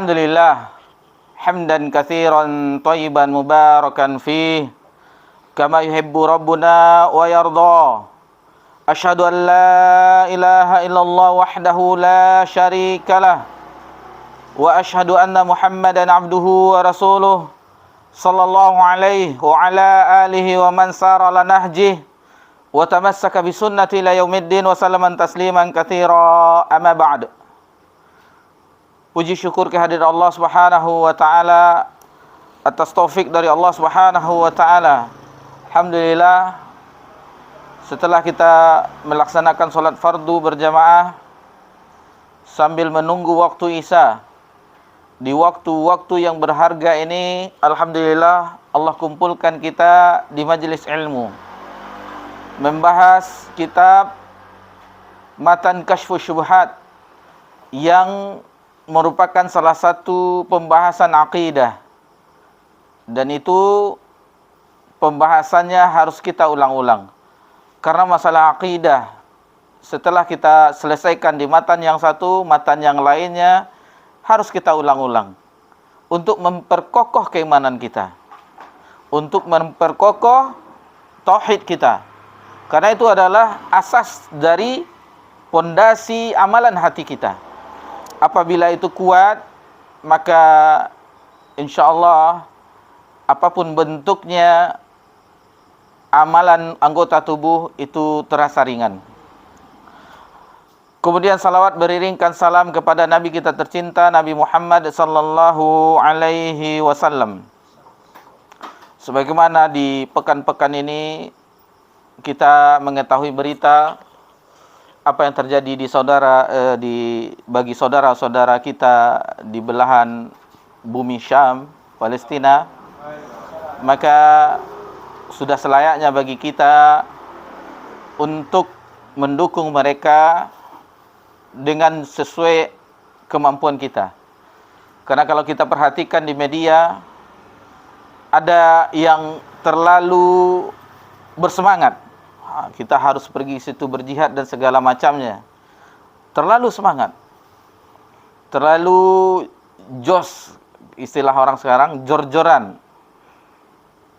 Alhamdulillah hamdan katsiran thayyiban mubarakan fih kama yuhibbu rabbuna wa yarda. Asyhadu an la ilaha illallah wahdahu la syarikalah wa asyhadu anna Muhammadan abduhu wa rasuluh sallallahu alaihi wa ala alihi wa man sara ala nahjih wa tamassaka bi sunnati ila yaumiddin wa sallaman tasliman katsira. Amma ba'd. Puji syukur kehadirat Allah Subhanahu wa taala atas taufik dari Allah Subhanahu wa taala. Alhamdulillah, setelah kita melaksanakan salat fardu berjamaah sambil menunggu waktu Isya, di waktu-waktu yang berharga ini, alhamdulillah Allah kumpulkan kita di majelis ilmu membahas kitab Matan Kasyfus Syubhat yang merupakan salah satu pembahasan akidah, dan itu pembahasannya harus kita ulang-ulang karena masalah akidah setelah kita selesaikan di matan yang satu, matan yang lainnya harus kita ulang-ulang untuk memperkokoh keimanan kita, untuk memperkokoh tauhid kita, karena itu adalah asas dari pondasi amalan hati kita. Apabila itu kuat, maka insyaallah apapun bentuknya amalan anggota tubuh itu terasa ringan. Kemudian salawat beriringkan salam kepada Nabi kita tercinta, Nabi Muhammad sallallahu alaihi wasallam. Sebagaimana di pekan-pekan ini kita mengetahui berita apa yang terjadi bagi saudara-saudara kita di belahan bumi Syam, Palestina, maka sudah selayaknya bagi kita untuk mendukung mereka dengan sesuai kemampuan kita. Karena kalau kita perhatikan di media, ada yang terlalu bersemangat, kita harus pergi situ berjihad dan segala macamnya. Terlalu semangat, terlalu jos, istilah orang sekarang, jor-joran.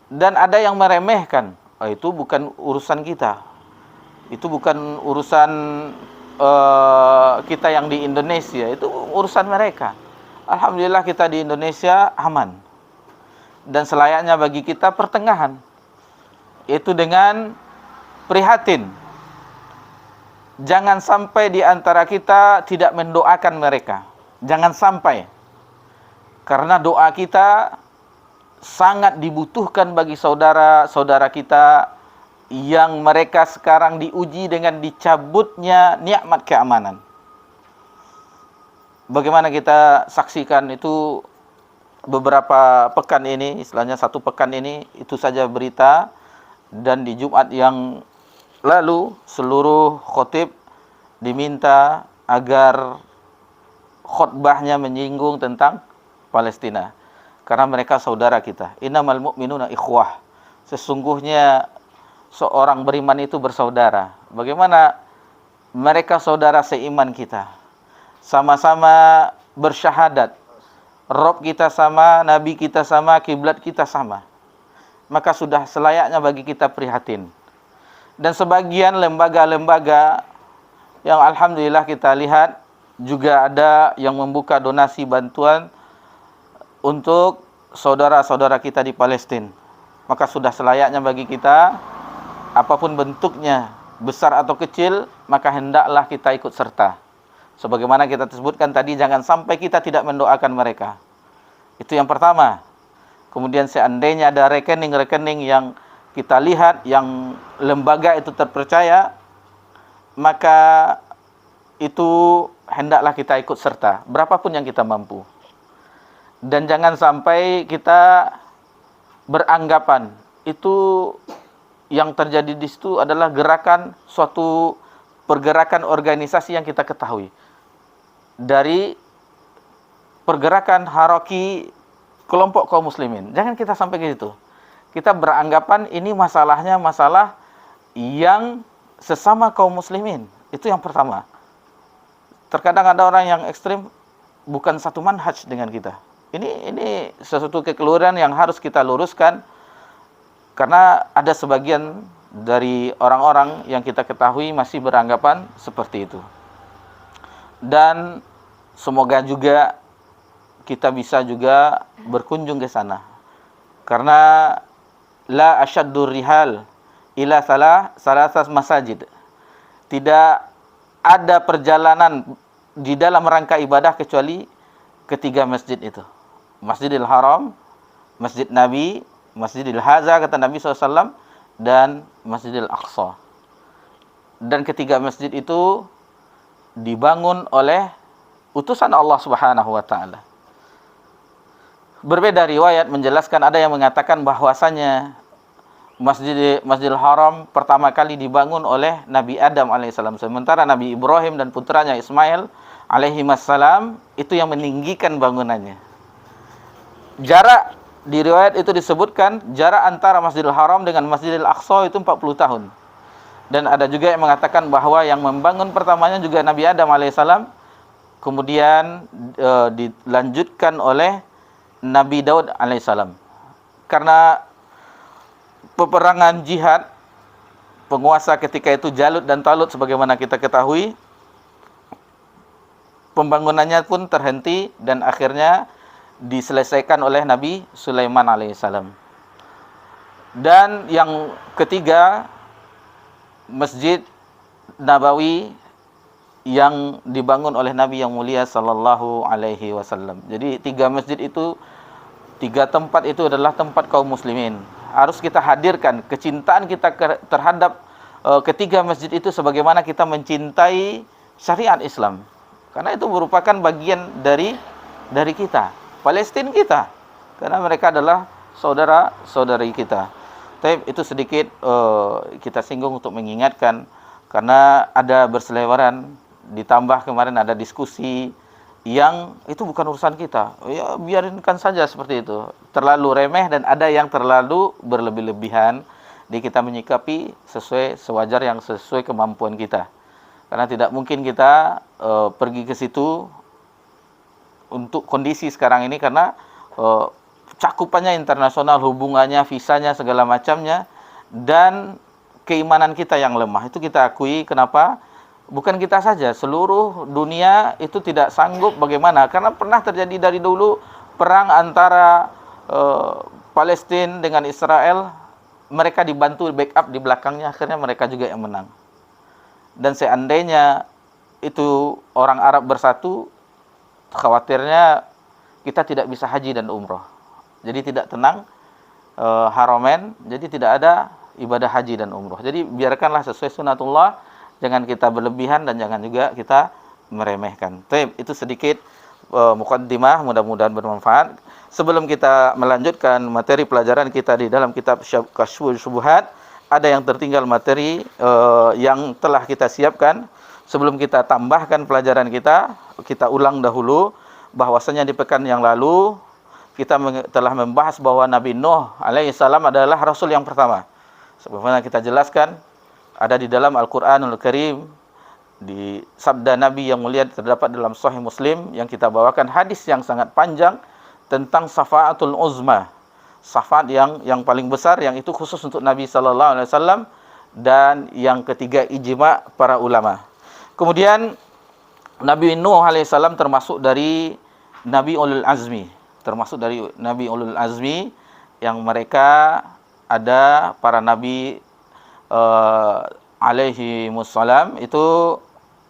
Dan ada yang meremehkan, itu bukan urusan kita, itu bukan urusan kita yang di Indonesia, itu urusan mereka. Alhamdulillah kita di Indonesia aman, dan selayaknya bagi kita pertengahan, itu dengan prihatin. Jangan sampai di antara kita tidak mendoakan mereka. Jangan sampai. Karena doa kita sangat dibutuhkan bagi saudara-saudara kita yang mereka sekarang diuji dengan dicabutnya nikmat keamanan. Bagaimana kita saksikan itu beberapa pekan ini, istilahnya satu pekan ini, itu saja berita. Dan di Jumat yang lalu seluruh khotib diminta agar khutbahnya menyinggung tentang Palestina, karena mereka saudara kita. Innamal mu'minuna ikhwah. Sesungguhnya seorang beriman itu bersaudara. Bagaimana mereka saudara seiman kita, sama-sama bersyahadat, Rabb kita sama, Nabi kita sama, kiblat kita sama. Maka sudah selayaknya bagi kita prihatin. Dan sebagian lembaga-lembaga yang alhamdulillah kita lihat juga ada yang membuka donasi bantuan untuk saudara-saudara kita di Palestina. Maka sudah selayaknya bagi kita, apapun bentuknya, besar atau kecil, maka hendaklah kita ikut serta. Sebagaimana kita sebutkan tadi, jangan sampai kita tidak mendoakan mereka. Itu yang pertama. Kemudian seandainya ada rekening-rekening yang kita lihat, yang lembaga itu terpercaya, maka itu hendaklah kita ikut serta, berapapun yang kita mampu. Dan jangan sampai kita beranggapan itu yang terjadi di situ adalah gerakan, suatu pergerakan organisasi yang kita ketahui. Dari pergerakan haraki kelompok kaum muslimin. Jangan kita sampai ke situ. Kita beranggapan ini masalahnya masalah yang sesama kaum muslimin. Itu yang pertama. Terkadang ada orang yang ekstrim, bukan satu manhaj dengan kita. Ini sesuatu kekeliruan yang harus kita luruskan, karena ada sebagian dari orang-orang yang kita ketahui masih beranggapan seperti itu. Dan semoga juga kita bisa juga berkunjung ke sana. Karena la asyaddur rihal ila salasas masajid. Tidak ada perjalanan di dalam rangka ibadah kecuali ketiga masjid itu. Masjidil Haram, Masjid Nabi, Masjidil Haza kata Nabi SAW, dan Masjidil Aqsa. Dan ketiga masjid itu dibangun oleh utusan Allah Subhanahu wa taala. Berbeda riwayat menjelaskan, ada yang mengatakan bahwasanya Masjidil Haram pertama kali dibangun oleh Nabi Adam alaihissalam, sementara Nabi Ibrahim dan putranya Ismail alaihissalam itu yang meninggikan bangunannya. Jarak di riwayat itu disebutkan jarak antara Masjidil Haram dengan Masjidil Aqsa itu 40 tahun. Dan ada juga yang mengatakan bahwa yang membangun pertamanya juga Nabi Adam alaihissalam, kemudian dilanjutkan oleh Nabi Daud alaihissalam. Karena peperangan jihad, penguasa ketika itu Jalut dan Talut sebagaimana kita ketahui, pembangunannya pun terhenti dan akhirnya diselesaikan oleh Nabi Sulaiman alaihissalam. Dan yang ketiga, Masjid Nabawi yang dibangun oleh Nabi yang mulia sallallahu alaihi wasallam. Jadi tiga masjid itu, tiga tempat itu adalah tempat kaum muslimin. Harus kita hadirkan kecintaan kita terhadap ketiga masjid itu sebagaimana kita mencintai syariat Islam. Karena itu merupakan bagian dari kita, Palestina kita. Karena mereka adalah saudara-saudari kita. Tapi itu sedikit kita singgung untuk mengingatkan, karena ada berseliweran, ditambah kemarin ada diskusi yang itu bukan urusan kita. Ya biarinkan saja seperti itu. Terlalu remeh dan ada yang terlalu berlebih-lebihan. Jadi kita menyikapi sewajar yang sesuai kemampuan kita. Karena tidak mungkin kita pergi ke situ untuk kondisi sekarang ini, karena cakupannya internasional, hubungannya, visanya, segala macamnya, dan keimanan kita yang lemah. Itu kita akui. Kenapa? Bukan kita saja, seluruh dunia itu tidak sanggup. Bagaimana? Karena pernah terjadi dari dulu perang antara Palestina dengan Israel. Mereka dibantu backup di belakangnya, akhirnya mereka juga yang menang. Dan seandainya itu orang Arab bersatu, khawatirnya kita tidak bisa haji dan umroh. Jadi tidak tenang Haramain, jadi tidak ada ibadah haji dan umroh. Jadi biarkanlah sesuai sunatullah, jangan kita berlebihan dan jangan juga kita meremehkan. Itu sedikit muqaddimah, mudah-mudahan bermanfaat. Sebelum kita melanjutkan materi pelajaran kita di dalam kitab Kasyfus Syubhat, ada yang tertinggal materi yang telah kita siapkan. Sebelum kita tambahkan pelajaran kita ulang dahulu bahwasanya di pekan yang lalu kita telah membahas bahwa Nabi Nuh alaihissalam adalah rasul yang pertama. Sebagaimana kita jelaskan, ada di dalam Al-Qur'anul Karim, di sabda Nabi yang mulia terdapat dalam Sahih Muslim yang kita bawakan hadis yang sangat panjang tentang syafaatul uzma, syafaat yang paling besar, yang itu khusus untuk Nabi sallallahu alaihi wasallam, dan yang ketiga ijma para ulama. Kemudian Nabi Nuh alaihissalam termasuk dari Nabi Ulul Azmi, yang mereka ada para nabi alaihi wassalam, itu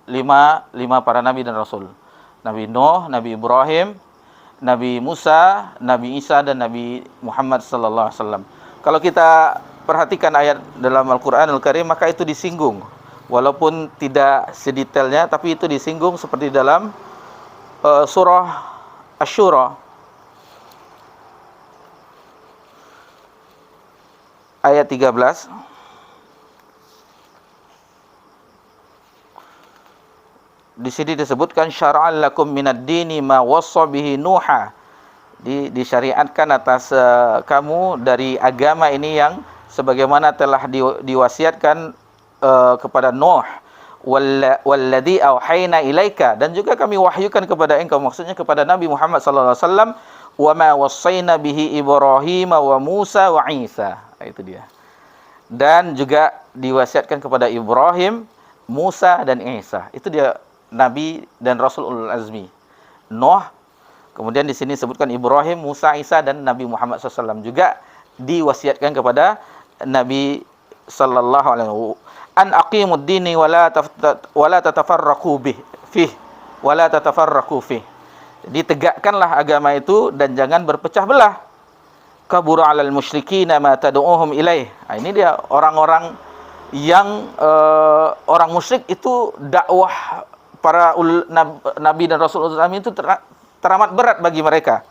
lima para nabi dan rasul. Nabi Nuh, Nabi Ibrahim, Nabi Musa, Nabi Isa, dan Nabi Muhammad sallallahu alaihi wasallam. Kalau kita perhatikan ayat dalam Al-Qur'anul Karim, maka itu disinggung. Walaupun tidak sedetailnya, tapi itu disinggung seperti dalam surah Asy-Syura ayat 13. Di sini disebutkan syara'al lakum minad dini ma wassa bihi Nuha. Disyariatkan atas kamu dari agama ini yang sebagaimana telah diwasiatkan kepada Nuh, walladzi auhayna ilaika, dan juga kami wahyukan kepada engkau, maksudnya kepada Nabi Muhammad sallallahu alaihi wasallam, wa ma wassayna bihi Ibrahim wa Musa wa Isa. Itu dia. Dan juga diwasiatkan kepada Ibrahim, Musa dan Isa. Itu dia nabi dan rasul ulul azmi. Nuh, kemudian di sini sebutkan Ibrahim, Musa, Isa, dan Nabi Muhammad SAW juga diwasiatkan kepada Nabi sallallahu alaihi wasallam, an aqimud dini wa la tatafarraqu fih wa la tatafarraqu fih. Jadi tegakkanlah agama itu dan jangan berpecah belah. Kabura 'alal musyrikina ma tad'uuhum ilaih. Nah, ini dia orang-orang yang orang musyrik itu dakwah para nabi dan rasul itu teramat berat bagi mereka.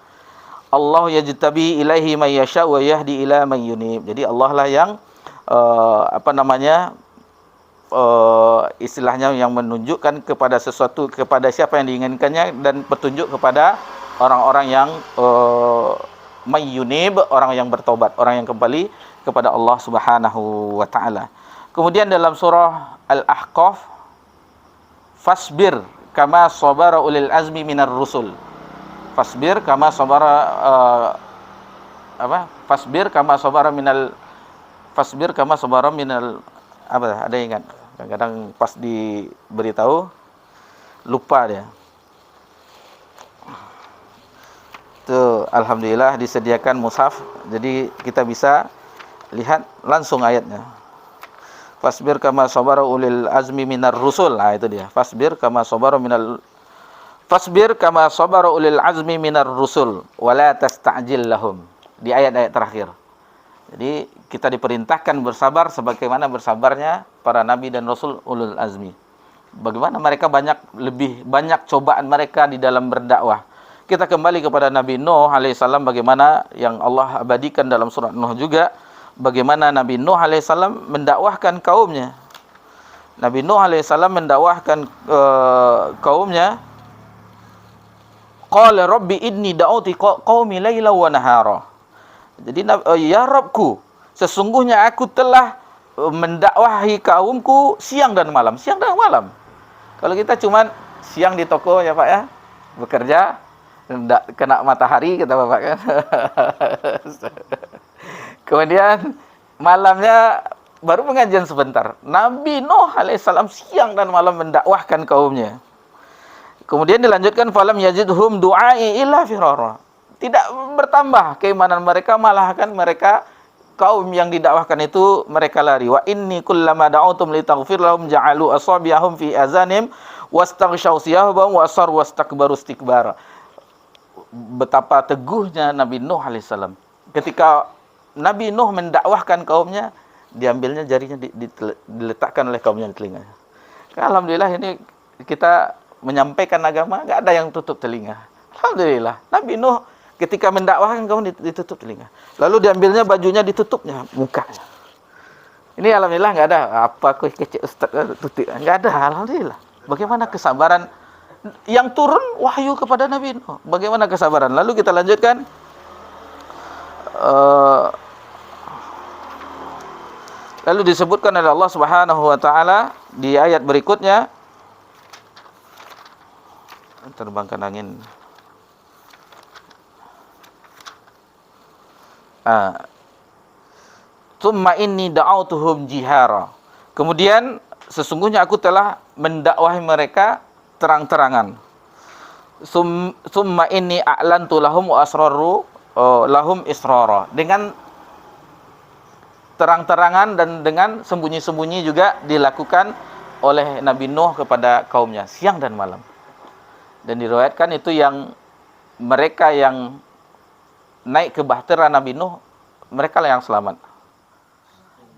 Allah yajtabi ilaihi may yasha wa yahdi ila may yunib. Jadi Allah lah yang istilahnya yang menunjukkan kepada sesuatu, kepada siapa yang diinginkannya, dan petunjuk kepada orang-orang yang may yunib, orang yang bertobat, orang yang kembali kepada Allah Subhanahu wa taala. Kemudian dalam surah Al-Ahqaf, fasbir kama sabara ulil azmi minar rusul. Fasbir kama sabara fasbir kama sabara minal ada yang ingat? Kadang-kadang pas diberitahu lupa dia. Tuh, alhamdulillah disediakan mushaf, jadi kita bisa lihat langsung ayatnya. Fasbir kama sabara ulil azmi minar rusul. Nah, itu dia. Fasbir kama sabara ulil azmi minar rusul wala tasta'jil lahum. Di ayat-ayat terakhir. Jadi kita diperintahkan bersabar sebagaimana bersabarnya para nabi dan rasul ulul azmi. Bagaimana mereka lebih banyak cobaan mereka di dalam berdakwah. Kita kembali kepada Nabi Nuh alaihissalam, bagaimana yang Allah abadikan dalam surat Nuh juga, bagaimana Nabi Nuh alaihissalam mendakwahkan kaumnya. Nabi Nuh alaihissalam mendakwahkan kaumnya. Qala rabbi inni da'uti qaumi laila wa nahara. Jadi ya Rabbku, sesungguhnya aku telah mendakwahi kaumku siang dan malam. Siang dan malam. Kalau kita cuma siang di toko ya Pak ya, bekerja, tidak kena matahari kata Bapak kan. Kemudian malamnya baru pengajian sebentar. Nabi Nuh alaihissalam siang dan malam mendakwahkan kaumnya. Kemudian dilanjutkan, falam yazidhum du'ai illa firara. Tidak bertambah keimanan mereka, malah kan mereka kaum yang didakwahkan itu mereka lari. Wa inni kullama da'utum litaghfir lahum ja'alu asabi'ahum fi azanim wastaghshaw siyabahum wa asar wastakbaru istikbara. Betapa teguhnya Nabi Nuh alaihissalam. Ketika Nabi Nuh mendakwahkan kaumnya, diambilnya jarinya diletakkan oleh kaumnya di telinganya. Alhamdulillah ini kita menyampaikan agama, enggak ada yang tutup telinga. Alhamdulillah. Nabi Nuh ketika mendakwahkan kaum ditutup telinga. Lalu diambilnya bajunya, ditutupnya mukanya. Ini alhamdulillah enggak ada apa kecil ustaz tutup. Enggak ada, alhamdulillah. Bagaimana kesabaran yang turun wahyu kepada Nabi Nuh. Bagaimana kesabaran? Lalu kita lanjutkan. Lalu disebutkan oleh Allah Subhanahu wa taala di ayat berikutnya, terbangkan angin. Tsumma inni da'autuhum jihara. Kemudian sesungguhnya aku telah mendakwahi mereka terang-terangan. Tsumma inni a'lantu lahum wa asrarru lahum israra. Dengan terang-terangan dan dengan sembunyi-sembunyi juga dilakukan oleh Nabi Nuh kepada kaumnya siang dan malam. Dan diriwayatkan itu yang mereka yang naik ke bahtera Nabi Nuh, mereka lah yang selamat.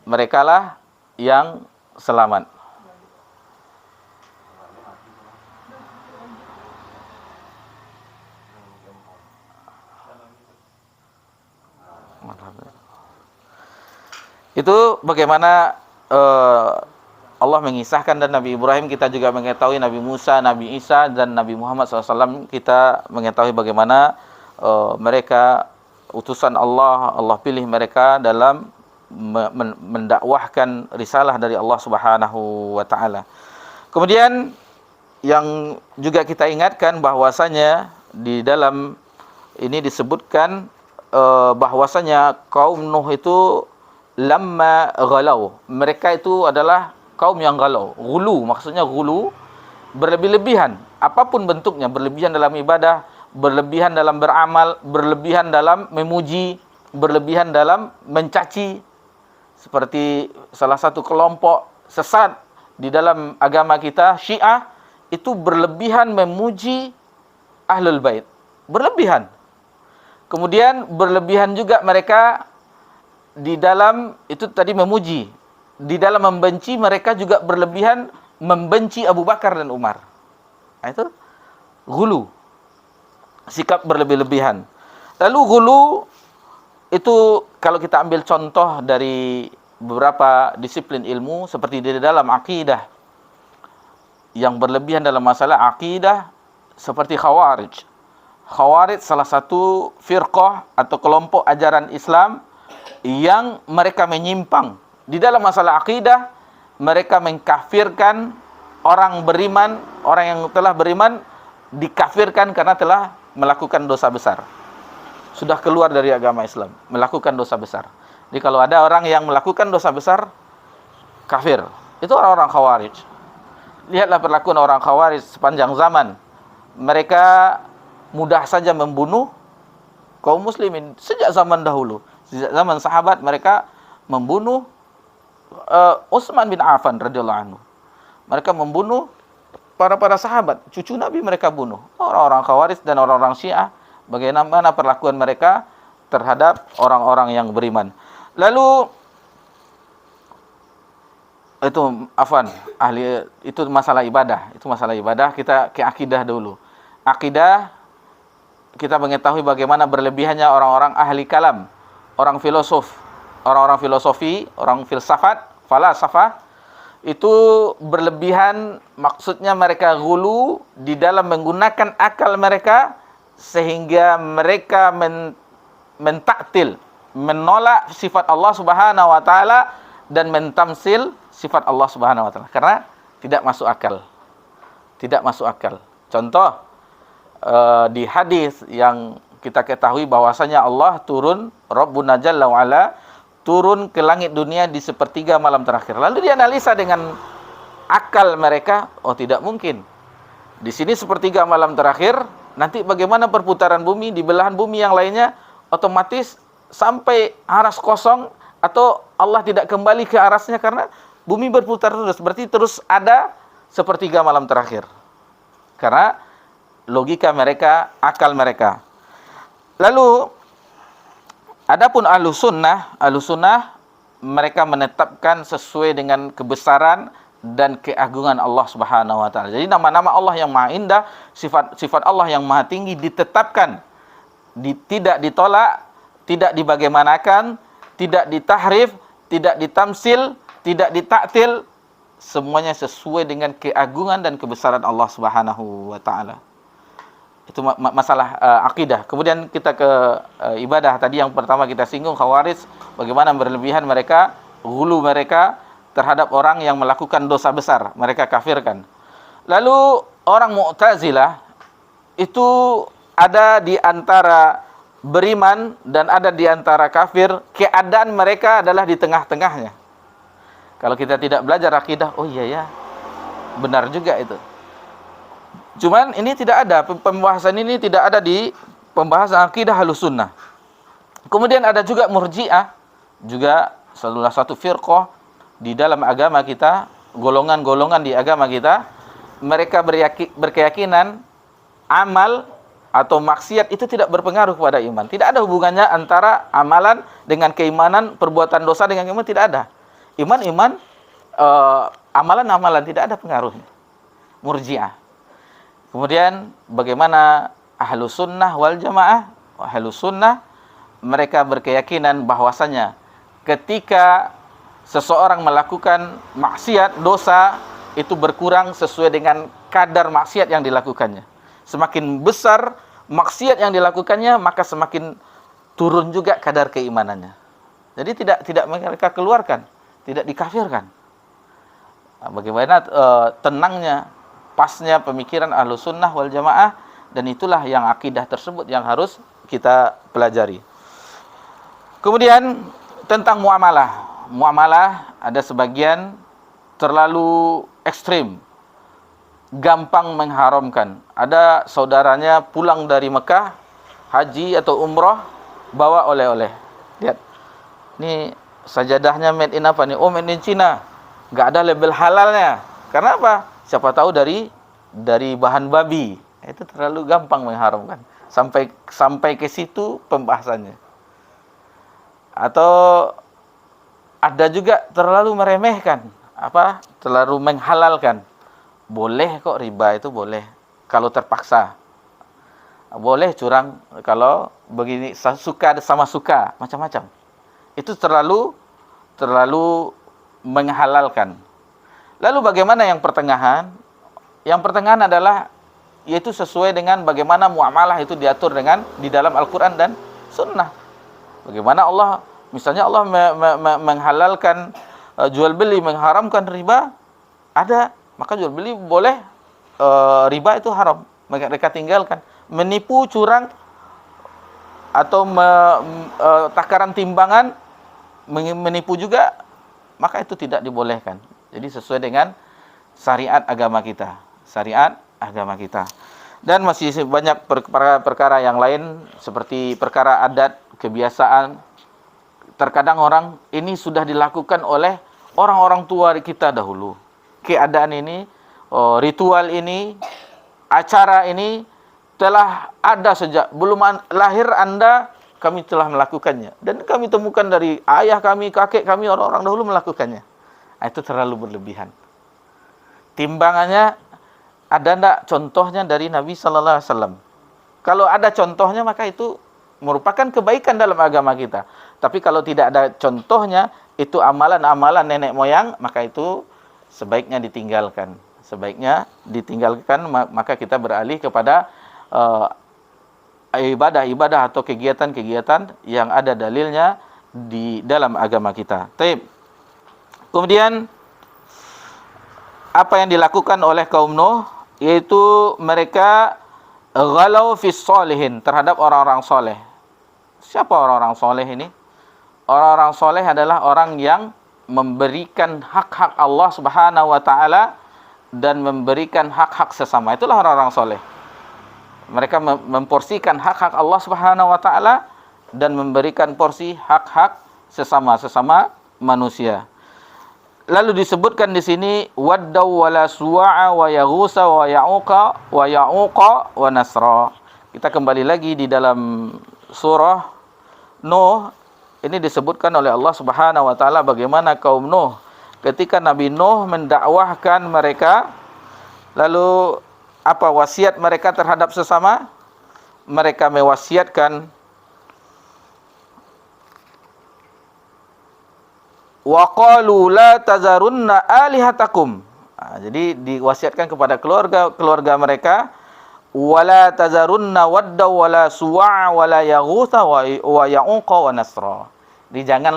Mereka lah yang selamat. Itu bagaimana Allah mengisahkan, dan Nabi Ibrahim kita juga mengetahui, Nabi Musa, Nabi Isa, dan Nabi Muhammad SAW kita mengetahui bagaimana mereka utusan Allah, Allah pilih mereka dalam mendakwahkan risalah dari Allah Subhanahu wa taala. Kemudian yang juga kita ingatkan bahwasanya di dalam ini disebutkan bahwasanya kaum Nuh itu lamma ghalau. Mereka itu adalah kaum yang galau. Ghulu, maksudnya ghulu, berlebih-lebihan. Apapun bentuknya, berlebihan dalam ibadah, berlebihan dalam beramal, berlebihan dalam memuji, berlebihan dalam mencaci. Seperti salah satu kelompok sesat di dalam agama kita, Syiah, itu berlebihan memuji Ahlul Bait. Berlebihan. Kemudian berlebihan juga mereka di dalam, itu tadi memuji. Di dalam membenci, mereka juga berlebihan membenci Abu Bakar dan Umar. Nah, itu ghulu. Sikap berlebih-lebihan. Lalu ghulu itu kalau kita ambil contoh dari beberapa disiplin ilmu seperti di dalam akidah, yang berlebihan dalam masalah akidah seperti Khawarij. Khawarij salah satu firqah atau kelompok ajaran Islam yang mereka menyimpang. Di dalam masalah akidah, mereka mengkafirkan orang beriman, orang yang telah beriman dikafirkan karena telah melakukan dosa besar. Sudah keluar dari agama Islam, melakukan dosa besar. Jadi kalau ada orang yang melakukan dosa besar, kafir. Itu orang-orang Khawarij. Lihatlah perlakuan orang Khawarij sepanjang zaman. Mereka mudah saja membunuh kaum muslimin sejak zaman dahulu. Sejak zaman sahabat mereka membunuh Utsman bin Affan radhiyallahu anhu. Mereka membunuh para sahabat, cucu Nabi mereka bunuh. Orang-orang Khawarij dan orang-orang Syiah, bagaimana perlakuan mereka terhadap orang-orang yang beriman. Lalu itu ahli itu masalah ibadah, kita ke akidah dulu. Akidah, kita mengetahui bagaimana berlebihannya orang-orang ahli kalam, orang filosof, orang-orang filosofi, orang filsafat, falasafah, itu berlebihan, maksudnya mereka ghulu di dalam menggunakan akal mereka sehingga mereka mentaktil, menolak sifat Allah Subhanahu wa taala dan mentamsil sifat Allah Subhanahu wa taala karena tidak masuk akal. Tidak masuk akal. Contoh di hadis yang kita ketahui bahwasanya Allah turun, Rabbuna Jalla wa Ala turun ke langit dunia di sepertiga malam terakhir. Lalu dianalisa dengan akal mereka, oh tidak mungkin. Di sini sepertiga malam terakhir, nanti bagaimana perputaran bumi di belahan bumi yang lainnya, otomatis sampai aras kosong atau Allah tidak kembali ke arasnya karena bumi berputar terus. Berarti terus ada sepertiga malam terakhir. Karena logika mereka, akal mereka. Lalu adapun Ahlus Sunnah mereka menetapkan sesuai dengan kebesaran dan keagungan Allah Subhanahu wa taala. Jadi nama-nama Allah yang Maha Indah, sifat Allah yang Maha Tinggi ditetapkan, tidak ditolak, tidak dibagaimanakan, tidak ditahrif, tidak ditamsil, tidak ditaktil, semuanya sesuai dengan keagungan dan kebesaran Allah Subhanahu wa taala. Itu masalah akidah. Kemudian kita ke ibadah. Tadi yang pertama kita singgung Khawarij, bagaimana berlebihan mereka, ghulu mereka terhadap orang yang melakukan dosa besar, mereka kafirkan. Lalu orang Mu'tazilah itu ada di antara beriman dan ada di antara kafir, keadaan mereka adalah di tengah-tengahnya. Kalau kita tidak belajar akidah, oh iya ya, benar juga itu. Cuman ini tidak ada, pembahasan ini tidak ada di pembahasan akidah Ahlus Sunnah. Kemudian ada juga Murji'ah, juga salah satu firqah di dalam agama kita, golongan-golongan di agama kita, mereka berkeyakinan amal atau maksiat itu tidak berpengaruh pada iman. Tidak ada hubungannya antara amalan dengan keimanan, perbuatan dosa dengan iman, tidak ada. Amalan-amalan tidak ada pengaruhnya. Murji'ah. Kemudian bagaimana Ahlus Sunnah wal Jamaah? Ahlus Sunnah mereka berkeyakinan bahwasanya ketika seseorang melakukan maksiat, dosa itu berkurang sesuai dengan kadar maksiat yang dilakukannya. Semakin besar maksiat yang dilakukannya, maka semakin turun juga kadar keimanannya. Jadi tidak mereka keluarkan, tidak dikafirkan. Bagaimana tenangnya, pasnya pemikiran Ahlussunnah wal Jamaah, dan itulah yang akidah tersebut yang harus kita pelajari. Kemudian tentang muamalah. Muamalah ada sebagian terlalu ekstrim, gampang mengharamkan. Ada saudaranya pulang dari Mekah, haji atau umrah, bawa oleh-oleh. Lihat, ini sajadahnya made in apa nih? Oh, made in Cina. Nggak ada label halalnya. Karena apa? Siapa tahu dari bahan babi. Itu terlalu gampang mengharamkan. Sampai ke situ pembahasannya. Atau ada juga terlalu meremehkan, terlalu menghalalkan. Boleh kok riba itu boleh kalau terpaksa. Boleh curang kalau begini, suka sama suka, macam-macam. Itu terlalu menghalalkan. Lalu bagaimana yang pertengahan? Yang pertengahan adalah yaitu sesuai dengan bagaimana muamalah itu diatur di dalam Al-Qur'an dan Sunnah. Bagaimana Allah, misalnya Allah menghalalkan jual beli, mengharamkan riba, ada, maka jual beli boleh, riba itu haram, mereka tinggalkan. Menipu, curang, atau takaran timbangan, menipu juga, maka itu tidak dibolehkan. Jadi sesuai dengan syariat agama kita. Dan masih banyak perkara yang lain, seperti perkara adat, kebiasaan. Terkadang orang ini sudah dilakukan oleh orang-orang tua kita dahulu. Keadaan ini, ritual ini, acara ini telah ada sejak belum lahir Anda, kami telah melakukannya. Dan kami temukan dari ayah kami, kakek kami, orang-orang dahulu melakukannya. Itu terlalu berlebihan. Timbangannya ada enggak contohnya dari Nabi sallallahu alaihi wasallam? Kalau ada contohnya, maka itu merupakan kebaikan dalam agama kita. Tapi kalau tidak ada contohnya, itu amalan-amalan nenek moyang, maka itu sebaiknya ditinggalkan. Maka kita beralih kepada ibadah-ibadah atau kegiatan-kegiatan yang ada dalilnya di dalam agama kita. Kemudian apa yang dilakukan oleh kaum Nuh, yaitu mereka ghalau fis sholihin, terhadap orang-orang soleh. Siapa orang-orang soleh ini? Orang-orang soleh adalah orang yang memberikan hak-hak Allah Subhanahu wa taala dan memberikan hak-hak sesama. Itulah orang-orang soleh. Mereka memporsikan hak-hak Allah Subhanahu wa taala dan memberikan porsi hak-hak sesama manusia. Lalu disebutkan di sini waddaw wala suwa'a wa yaghusa wa ya'uqa wa nasra. Kita kembali lagi di dalam surah Nuh. Ini disebutkan oleh Allah Subhanahu wa taala bagaimana kaum Nuh ketika Nabi Nuh mendakwahkan mereka, lalu apa wasiat mereka terhadap sesama? Mereka mewasiatkan wa qalu la tazarunna alihatakum. Jadi diwasiatkan kepada keluarga mereka, wala tazarunna wadda wala suwa'a wala yaghutha wa ya'uqa wa nasra. Jadi jangan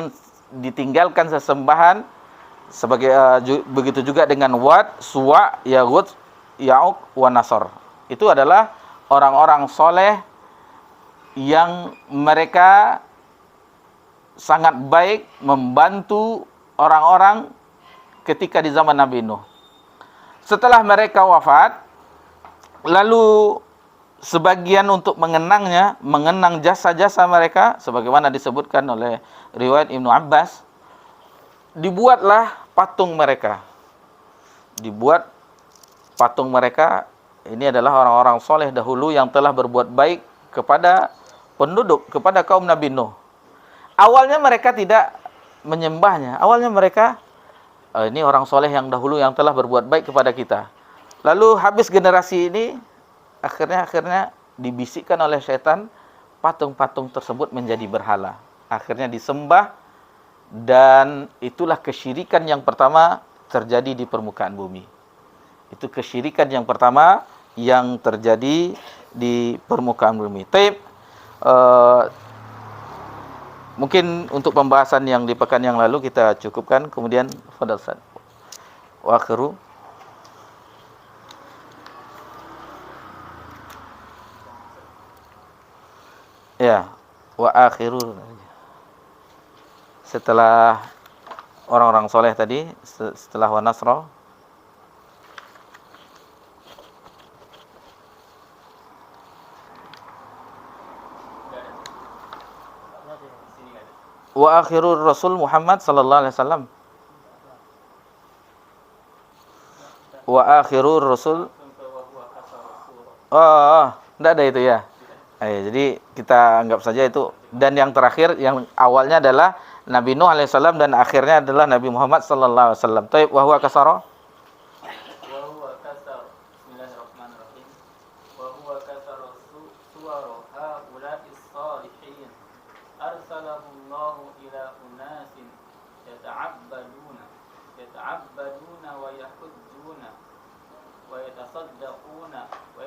ditinggalkan sesembahan, sebagai begitu juga dengan Wad, Suwa, Yaghut, Ya'uq, wa Nasr. Itu adalah orang-orang soleh yang mereka sangat baik membantu orang-orang ketika di zaman Nabi Nuh. Setelah mereka wafat, lalu sebagian untuk mengenang jasa-jasa mereka, sebagaimana disebutkan oleh riwayat Ibnu Abbas, dibuatlah patung mereka. Ini adalah orang-orang soleh dahulu yang telah berbuat baik kepada kepada kaum Nabi Nuh. Awalnya mereka tidak menyembahnya. Awalnya mereka, ini orang soleh yang dahulu yang telah berbuat baik kepada kita. Lalu habis generasi ini, akhirnya dibisikkan oleh setan, patung-patung tersebut menjadi berhala. Akhirnya disembah, dan itulah kesyirikan yang pertama terjadi di permukaan bumi. Itu kesyirikan yang pertama yang terjadi di permukaan bumi. Mungkin untuk pembahasan yang di pekan yang lalu kita cukupkan. Kemudian fadhal Ustaz. Wa akhiru. Ya, wa akhiru. Setelah orang-orang soleh tadi, setelah wa nasra. Wa akhirur Rasul Muhammad sallallahu alaihi wasallam. Wa akhirur Rasul. Enggak ada itu ya. Jadi kita anggap saja itu. Dan yang terakhir, yang awalnya adalah Nabi Nuh alaihissalam dan akhirnya adalah Nabi Muhammad sallallahu alaihi wasallam. Taib wa huwa kasara. Wa huwa kasar. Bismillahirrahmanirrahim. Wa huwa kasar suwara haula'is salihin. Arsalahu Allahu ila unasin yata'abbaduna wa yahujjuna wa yatasaddaquna wa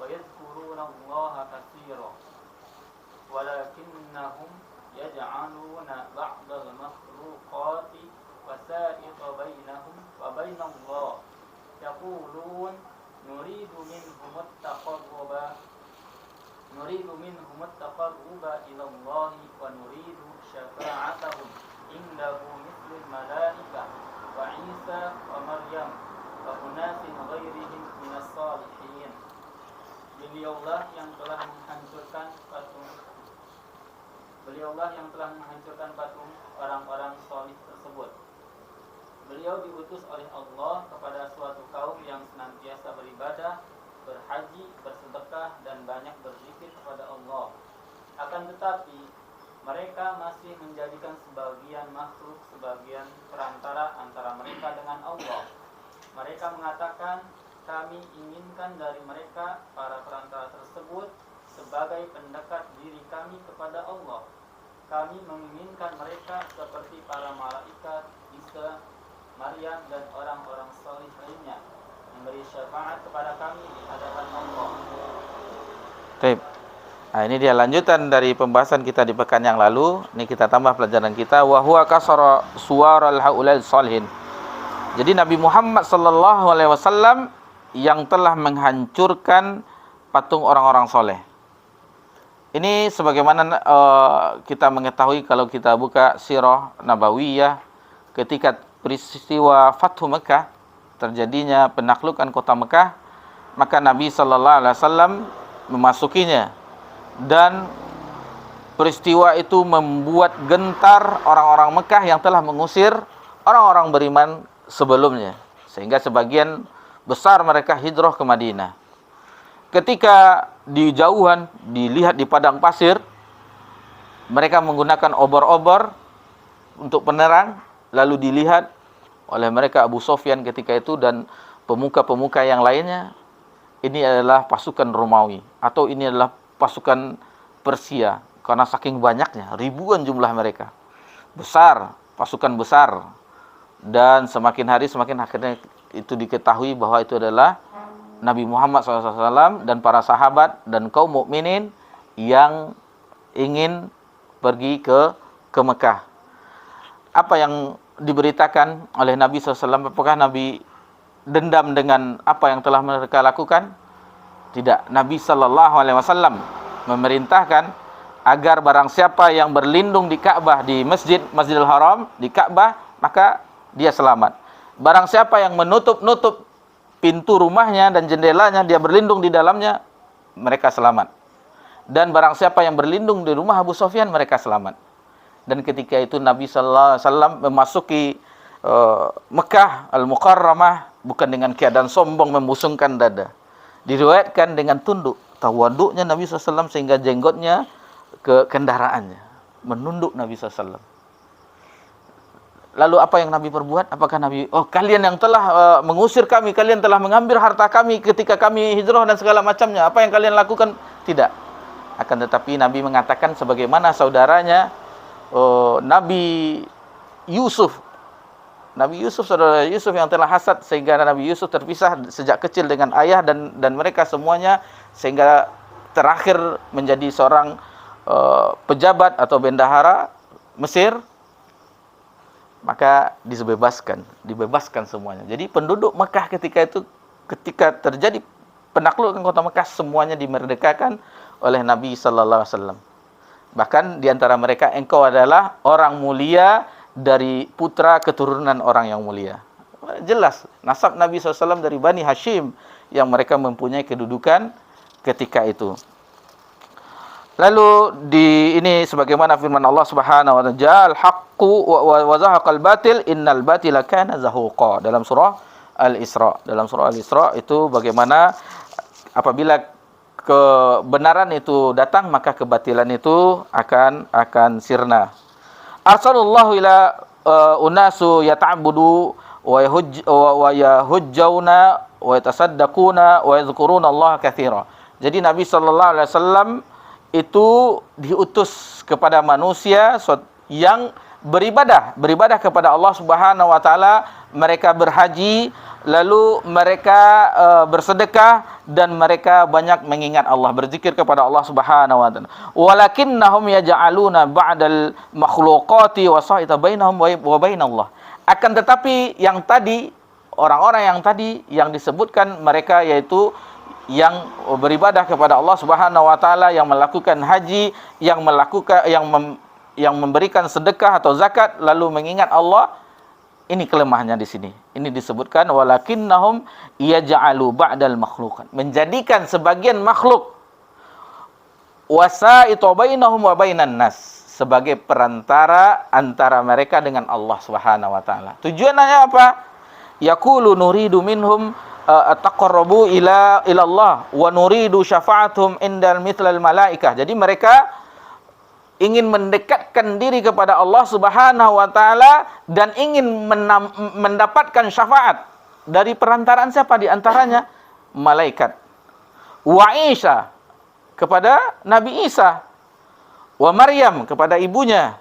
yadhkuruna Allaha katsiran. Walakinnahum yaj'aluna ba'dal makhluqati wasaiqa bainahum wa bainallah yaqulun nuridu minhum at-taqarruba ila Allah wa nuridu syafa'atahum indahu mithlul malaikah wa Isa wa Maryam wa unasin ghairihim minas salihin. Beliaulah yang telah menghancurkan patung orang-orang salih tersebut. Beliau diutus oleh Allah kepada suatu kaum yang senantiasa beribadah, berhaji, bersedekah, dan banyak berzikir kepada Allah. Akan tetapi, mereka masih menjadikan sebagian makhluk sebagian perantara antara mereka dengan Allah. Mereka mengatakan, kami inginkan dari mereka para perantara tersebut sebagai pendekat diri kami kepada Allah. Kami menginginkan mereka seperti para malaikat, Isa, Maryam, dan orang-orang salih lainnya memberi syafaat kepada kami di hadapan Allah. Baik. Nah, ini dia lanjutan dari pembahasan kita di pekan yang lalu. Ini kita tambah pelajaran kita. Wa huwa kasara suwaral haulal salihin. Jadi Nabi Muhammad sallallahu alaihi wasallam yang telah menghancurkan patung orang-orang soleh. Ini sebagaimana kita mengetahui kalau kita buka sirah Nabawiyah ketika peristiwa Fathu Mekah, terjadinya penaklukan kota Mekah, maka Nabi sallallahu alaihi wasallam memasukinya dan peristiwa itu membuat gentar orang-orang Mekah yang telah mengusir orang-orang beriman sebelumnya, sehingga sebagian besar mereka hijrah ke Madinah. Ketika di jauhan dilihat di padang pasir, mereka menggunakan obor-obor untuk penerang, lalu dilihat oleh mereka Abu Sufyan ketika itu dan pemuka-pemuka yang lainnya, ini adalah pasukan Romawi atau ini adalah pasukan Persia, karena saking banyaknya, ribuan jumlah mereka, besar, pasukan besar, dan semakin hari semakin akhirnya itu diketahui bahwa itu adalah Nabi Muhammad SAW dan para sahabat dan kaum mukminin yang ingin pergi ke Mekah. Apa yang diberitakan oleh Nabi SAW? Apakah Nabi dendam dengan apa yang telah mereka lakukan? Tidak. Nabi SAW memerintahkan agar barang siapa yang berlindung di Ka'bah, di Masjidil Haram, di Ka'bah, maka dia selamat. Barang siapa yang menutup pintu rumahnya dan jendelanya, dia berlindung di dalamnya, mereka selamat. Dan barang siapa yang berlindung di rumah Abu Sufyan, mereka selamat. Dan ketika itu Nabi sallallahu alaihi wasallam memasuki Mekah Al-Mukarramah bukan dengan keadaan sombong membusungkan dada. Diriwayatkan dengan tunduk, tawaduknya Nabi sallallahu alaihi wasallam sehingga jenggotnya ke kendaraannya, menunduk Nabi sallallahu alaihi wasallam. Lalu apa yang Nabi perbuat? Apakah Nabi, kalian yang telah mengusir kami, kalian telah mengambil harta kami ketika kami hijrah dan segala macamnya, apa yang kalian lakukan? Tidak. Akan tetapi Nabi mengatakan sebagaimana saudaranya Nabi Yusuf, saudara Yusuf yang telah hasad sehingga Nabi Yusuf terpisah sejak kecil dengan ayah dan mereka semuanya, sehingga terakhir menjadi seorang pejabat atau bendahara Mesir. maka dibebaskan semuanya. Jadi penduduk Mekah ketika terjadi penaklukan kota Mekah, semuanya dimerdekakan oleh Nabi sallallahu alaihi wasallam. Bahkan di antara mereka, engkau adalah orang mulia dari putra keturunan orang yang mulia. Jelas nasab Nabi SAW dari Bani Hashim yang mereka mempunyai kedudukan ketika itu. Lalu ini sebagaimana firman Allah Subhanahu wa ta'ala, ja'al haqqu wa zahaqal batil innal batila kana zahuqa, dalam surah Al-Isra. Dalam surah Al-Isra itu bagaimana apabila kebenaran itu datang, maka kebatilan itu akan sirna. Arsalullahu ila unasu yata'budu wa yahujjauna wa yatasaddaquna wa yadhkuruna Allah katsira. Jadi Nabi sallallahu alaihi wasallam itu diutus kepada manusia yang beribadah kepada Allah Subhanahu wa taala. Mereka berhaji, lalu mereka bersedekah, dan mereka banyak mengingat Allah, berzikir kepada Allah Subhanahu wa taala. Walakinnahum yaj'aluna ba'dal makhluqati wasaita bainahum wa bainallah. Akan tetapi yang tadi, orang-orang yang tadi yang disebutkan, mereka yaitu yang beribadah kepada Allah Subhanahu wa taala, yang melakukan haji, yang memberikan sedekah atau zakat, lalu mengingat Allah. Ini kelemahannya di sini. Ini disebutkan walakinnahum yaj'alu ba'dal makhluqat, menjadikan sebagian makhluk wasaitu bainahum wa bainan nas, sebagai perantara antara mereka dengan Allah Subhanahu wa taala. Tujuannya apa? Yaqulu nuridu minhum ataqarrabu ila Allah wa nuridu syafa'atuhum indal mithlal malaikah. Jadi mereka ingin mendekatkan diri kepada Allah Subhanahu wa taala dan ingin mendapatkan syafaat dari perantaraan siapa? Di antaranya malaikat. Wa Isa, kepada Nabi Isa. Wa Maryam, kepada ibunya.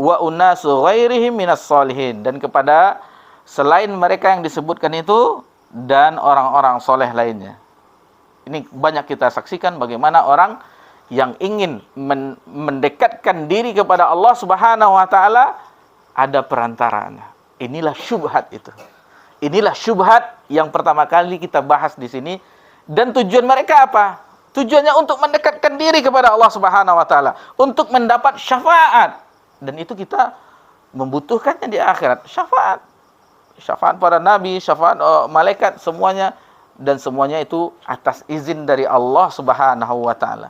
Wa unasu ghairihim minas sholihin, dan kepada selain mereka yang disebutkan itu dan orang-orang soleh lainnya. Ini banyak kita saksikan bagaimana orang yang ingin mendekatkan diri kepada Allah Subhanahu wa taala ada perantaraan. Inilah syubhat itu. Inilah syubhat yang pertama kali kita bahas di sini, dan tujuan mereka apa? Tujuannya untuk mendekatkan diri kepada Allah Subhanahu wa taala, untuk mendapat syafaat. Dan itu kita membutuhkannya di akhirat. Syafaat para nabi, syafaat malaikat, semuanya, dan semuanya itu atas izin dari Allah Subhanahu wa taala.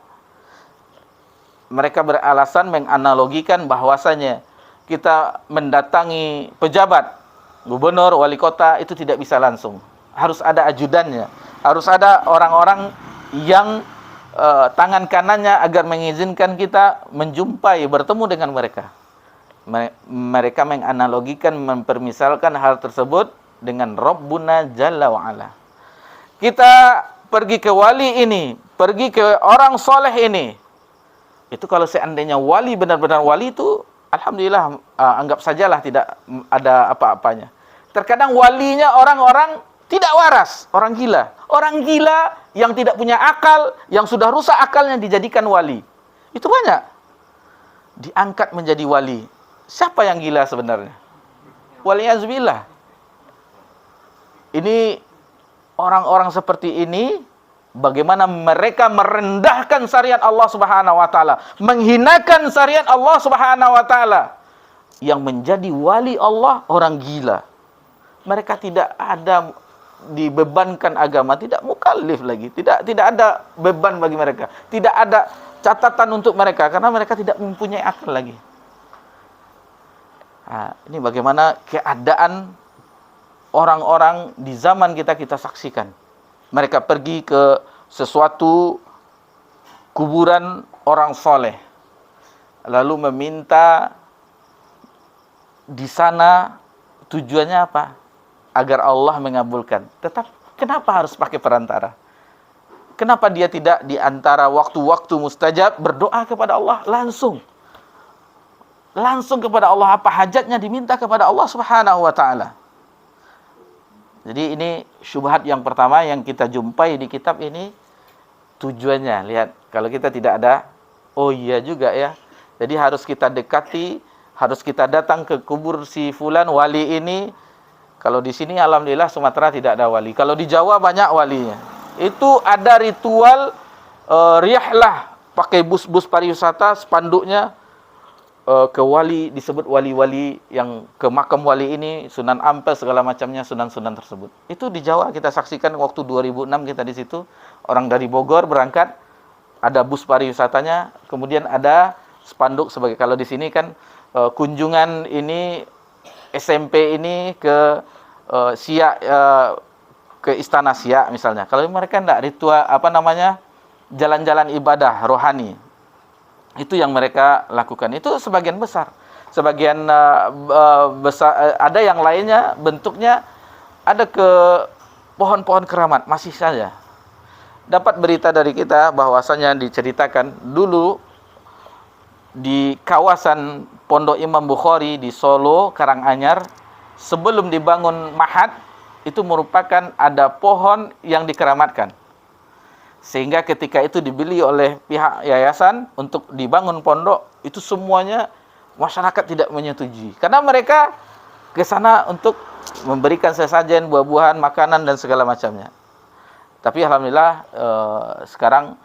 Mereka beralasan menganalogikan bahwasanya kita mendatangi pejabat, gubernur, wali kota, itu tidak bisa langsung. Harus ada ajudannya. Harus ada orang-orang yang tangan kanannya agar mengizinkan kita menjumpai, bertemu dengan mereka. Mereka menganalogikan, mempermisalkan hal tersebut dengan Rabbuna Jalla wa'ala. Kita pergi ke wali ini, pergi ke orang soleh ini. Itu kalau seandainya wali, benar-benar wali itu, alhamdulillah, anggap sajalah tidak ada apa-apanya. Terkadang walinya orang-orang tidak waras, orang gila. Orang gila yang tidak punya akal, yang sudah rusak akalnya dijadikan wali. Itu banyak. Diangkat menjadi wali. Siapa yang gila sebenarnya? Waliyazbillah. Ini orang-orang seperti ini, bagaimana mereka merendahkan syariat Allah Subhanahu wa taala, menghinakan syariat Allah Subhanahu wa taala. Yang menjadi wali Allah orang gila. Mereka tidak ada dibebankan agama, tidak mukallif lagi, tidak ada beban bagi mereka, tidak ada catatan untuk mereka karena mereka tidak mempunyai akal lagi. Nah, ini bagaimana keadaan orang-orang di zaman kita saksikan. Mereka pergi ke sesuatu kuburan orang soleh, lalu meminta di sana, tujuannya apa? Agar Allah mengabulkan. Tetap, kenapa harus pakai perantara? Kenapa dia tidak di antara waktu-waktu mustajab berdoa kepada Allah langsung? Langsung kepada Allah, apa hajatnya diminta kepada Allah Subhanahu wa taala. Jadi ini syubhat yang pertama yang kita jumpai di kitab ini. Tujuannya, lihat, kalau kita tidak ada, oh iya juga ya. Jadi harus kita dekati harus kita datang ke kubur si fulan wali ini. Kalau di sini alhamdulillah Sumatera tidak ada wali. Kalau di Jawa banyak walinya. Itu ada ritual rihlah, pakai bus-bus pariwisata, spanduknya ke wali, disebut wali-wali yang ke makam wali ini, Sunan Ampel segala macamnya, sunan-sunan tersebut. Itu di Jawa kita saksikan waktu 2006 kita di situ, orang dari Bogor berangkat, ada bus pariwisatanya, kemudian ada spanduk sebagai, kalau di sini kan kunjungan ini SMP ini ke Siak, ke Istana Siak misalnya. Kalau mereka enggak, ritual jalan-jalan ibadah rohani. Itu yang mereka lakukan. Itu sebagian besar. Sebagian besar, ada yang lainnya bentuknya ada ke pohon-pohon keramat, masih saja. Dapat berita dari kita bahwasanya diceritakan dulu di kawasan Pondok Imam Bukhari di Solo, Karanganyar, sebelum dibangun Mahat, itu merupakan ada pohon yang dikeramatkan. Sehingga ketika itu dibeli oleh pihak yayasan untuk dibangun pondok, itu semuanya masyarakat tidak menyetujui. Karena mereka ke sana untuk memberikan sesajen, buah-buahan, makanan dan segala macamnya. Tapi alhamdulillah sekarang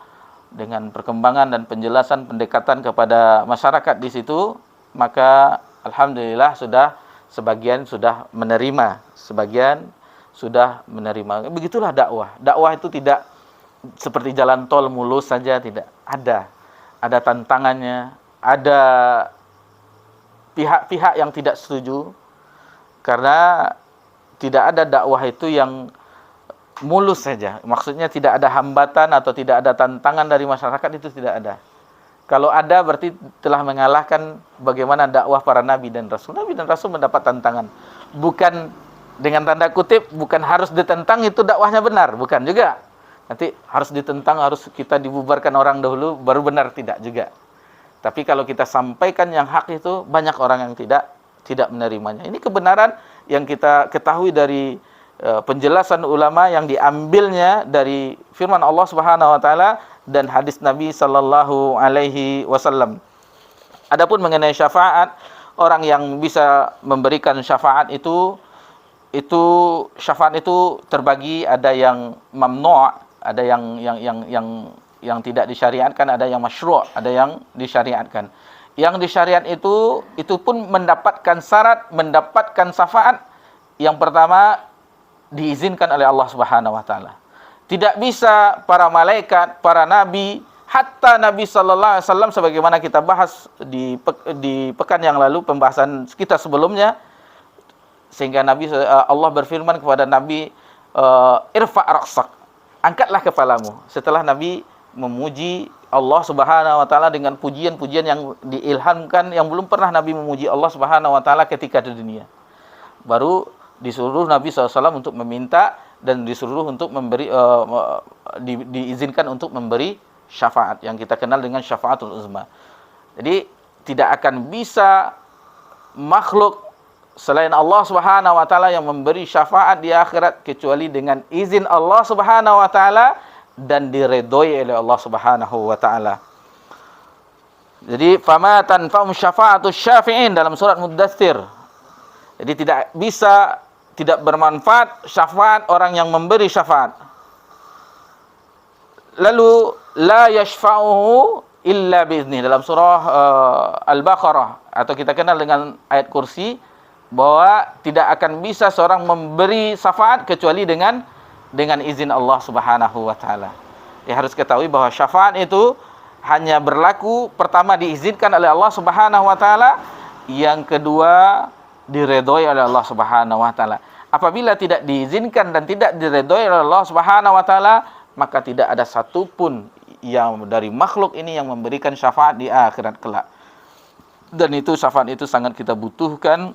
dengan perkembangan dan penjelasan pendekatan kepada masyarakat di situ, maka alhamdulillah sebagian sudah menerima, sebagian sudah menerima. Begitulah dakwah. Dakwah itu tidak seperti jalan tol mulus saja, tidak. Ada tantangannya, ada pihak-pihak yang tidak setuju, karena tidak ada dakwah itu yang mulus saja. Maksudnya tidak ada hambatan atau tidak ada tantangan dari masyarakat, itu tidak ada. Kalau ada berarti telah mengalahkan bagaimana dakwah para nabi dan rasul. Nabi dan rasul mendapat tantangan. Bukan dengan tanda kutip, bukan harus ditentang itu dakwahnya benar, bukan juga. Nanti harus ditentang, harus kita dibubarkan orang dahulu baru benar, tidak juga. Tapi kalau kita sampaikan yang hak itu, banyak orang yang tidak menerimanya. Ini kebenaran yang kita ketahui dari penjelasan ulama yang diambilnya dari firman Allah Subhanahu wa taala dan hadis Nabi sallallahu alaihi wasallam. Adapun mengenai syafaat, orang yang bisa memberikan syafaat itu syafaat itu terbagi, ada yang mamnu', ada yang tidak disyariatkan, ada yang masyru', ada yang disyariatkan. Yang disyariat itu pun mendapatkan syarat, mendapatkan syafaat. Yang pertama, diizinkan oleh Allah Subhanahu wa taala. Tidak bisa para malaikat, para nabi, hatta Nabi sallallahu alaihi wasallam, sebagaimana kita bahas di pekan yang lalu, pembahasan kita sebelumnya, sehingga Allah berfirman kepada Nabi, irfa' ra'sak, angkatlah kepalamu. Setelah Nabi memuji Allah Subhanahu wa taala dengan pujian-pujian yang diilhamkan, yang belum pernah Nabi memuji Allah Subhanahu wa taala ketika di dunia. Baru disuruh Nabi SAW untuk meminta, dan disuruh untuk memberi, diizinkan untuk memberi syafaat yang kita kenal dengan syafaatul uzma. Jadi tidak akan bisa makhluk selain Allah Subhanahu wa taala yang memberi syafaat di akhirat kecuali dengan izin Allah Subhanahu wa taala dan diredoi oleh Allah Subhanahu wa taala. Jadi fama tanfa'um syafa'atus syafi'in dalam surat Muddatsir. Jadi tidak bermanfaat syafaat orang yang memberi syafaat. Lalu la yashfa'uhu illa bi'izni, dalam surah Al-Baqarah, atau kita kenal dengan ayat kursi, bahwa tidak akan bisa seorang memberi syafaat kecuali dengan izin Allah Subhanahu wa taala. Ya, harus ketahui bahwa syafaat itu hanya berlaku, pertama diizinkan oleh Allah Subhanahu wa taala, yang kedua diredoi oleh Allah Subhanahu wa taala. Apabila tidak diizinkan dan tidak diredoi oleh Allah Subhanahu wa taala, maka tidak ada satupun yang dari makhluk ini yang memberikan syafaat di akhirat kelak. Dan itu syafaat itu sangat kita butuhkan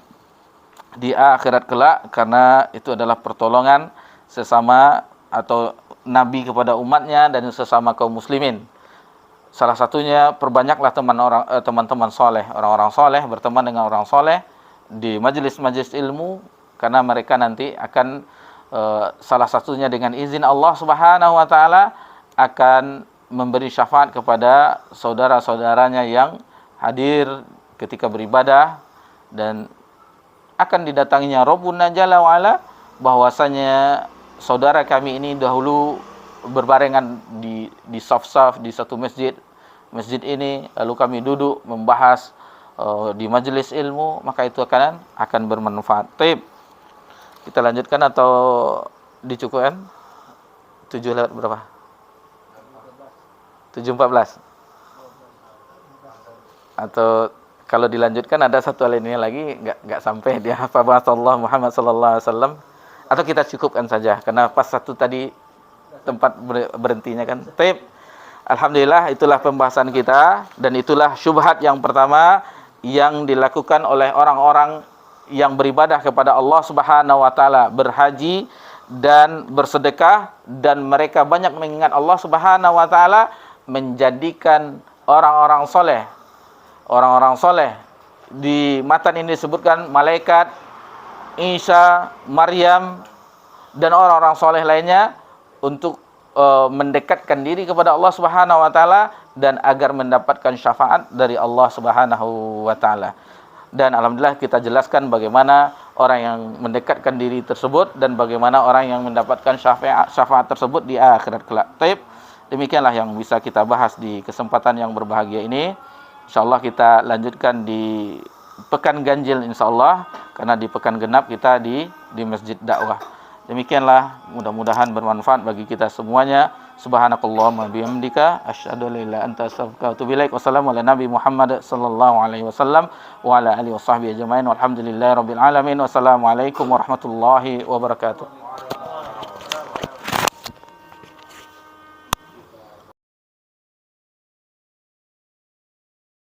di akhirat kelak, karena itu adalah pertolongan sesama atau nabi kepada umatnya dan sesama kaum muslimin. Salah satunya, perbanyaklah teman-teman soleh, orang-orang soleh, berteman dengan orang soleh di majelis-majelis ilmu, karena mereka nanti akan salah satunya dengan izin Allah Subhanahu wa taala akan memberi syafaat kepada saudara-saudaranya yang hadir ketika beribadah dan akan didatanginya Rabbuna Jalla wa Ala, bahwasanya saudara kami ini dahulu berbarengan di saf-saf di satu masjid ini, lalu kami duduk membahas di majelis ilmu, maka itu akan bermanfaat. Baik, kita lanjutkan atau dicukupkan? 7 lewat berapa? 7.14. Atau kalau dilanjutkan ada satu alinea lagi enggak sampai dia hafal Allah Muhammad sallallahu alaihi wasallam, atau kita cukupkan saja karena pas satu tadi tempat berhentinya kan. Baik. Alhamdulillah, itulah pembahasan kita, dan itulah syubhat yang pertama yang dilakukan oleh orang-orang yang beribadah kepada Allah Subhanahu wa taala, berhaji dan bersedekah, dan mereka banyak mengingat Allah Subhanahu wa taala, menjadikan orang-orang soleh di matan ini disebutkan malaikat, Isa, Maryam, dan orang-orang soleh lainnya untuk mendekatkan diri kepada Allah Subhanahu wa taala dan agar mendapatkan syafaat dari Allah Subhanahu wa taala. Dan alhamdulillah kita jelaskan bagaimana orang yang mendekatkan diri tersebut dan bagaimana orang yang mendapatkan syafaat tersebut di akhirat kelak. Baik, demikianlah yang bisa kita bahas di kesempatan yang berbahagia ini. Insyaallah kita lanjutkan di pekan ganjil insyaallah, karena di pekan genap kita di Masjid Dakwah. Demikianlah, mudah-mudahan bermanfaat bagi kita semuanya. Subhanakallahumma bihamdika asyhadu an la ilaha illa anta astaghfiruka wa atubu ilaik. Wassalamu ala nabi Muhammad sallallahu alaihi wasallam wa ala alihi washabbihi ajmain. Walhamdulillahirabbil alamin. Wassalamualaikum warahmatullahi wabarakatuh.